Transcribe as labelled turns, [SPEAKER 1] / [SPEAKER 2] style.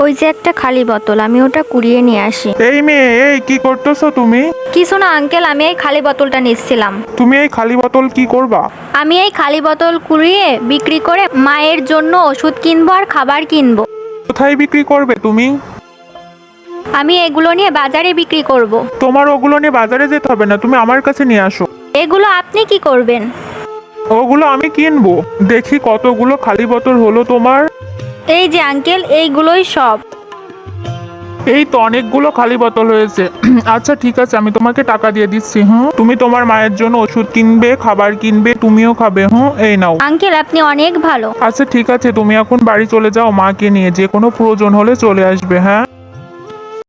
[SPEAKER 1] ওই যে একটা খালি বোতল, আমি ওটা কুড়িয়ে নিয়ে আসি।
[SPEAKER 2] এই মেয়ে, এই কি করতেছো তুমি?
[SPEAKER 1] কিছু না আঙ্কেল, আমি এই খালি বোতলটা নিচ্ছিলাম।
[SPEAKER 2] তুমি এই খালি বোতল কি করবা?
[SPEAKER 1] আমি এই খালি বোতল কুড়িয়ে বিক্রি করে মায়ের জন্য ওষুধ কিনবো আর খাবার কিনবো।
[SPEAKER 2] কোথায় বিক্রি করবে তুমি?
[SPEAKER 1] আমি এগুলো নিয়ে বাজারে বিক্রি করব।
[SPEAKER 2] তোমার ওগুলো নিয়ে বাজারে যেতে হবে না, তুমি আমার কাছে নিয়ে আসো।
[SPEAKER 1] এগুলো আপনি কি করবেন?
[SPEAKER 2] ওগুলো আমি কিনবো। দেখি কতগুলো খালি বোতল হলো তোমার।
[SPEAKER 1] এই যে আঙ্কেল, এইগুলোই সব।
[SPEAKER 2] এই তো অনেকগুলো খালি বোতল হয়েছে। আচ্ছা ঠিক আছে, আমি তোমাকে টাকা দিয়ে দিচ্ছি। তুমি তোমার মায়ের জন্য ওষুধ কিনবে, খাবার কিনবে, তুমিও খাবে। এই নাও।
[SPEAKER 1] আঙ্কেল আপনি অনেক ভালো।
[SPEAKER 2] আচ্ছা ঠিক আছে, তুমি এখন বাড়ি চলে যাও, মাকে নিয়ে যে কোনো প্রয়োজন হলে চলে আসবে। হ্যাঁ।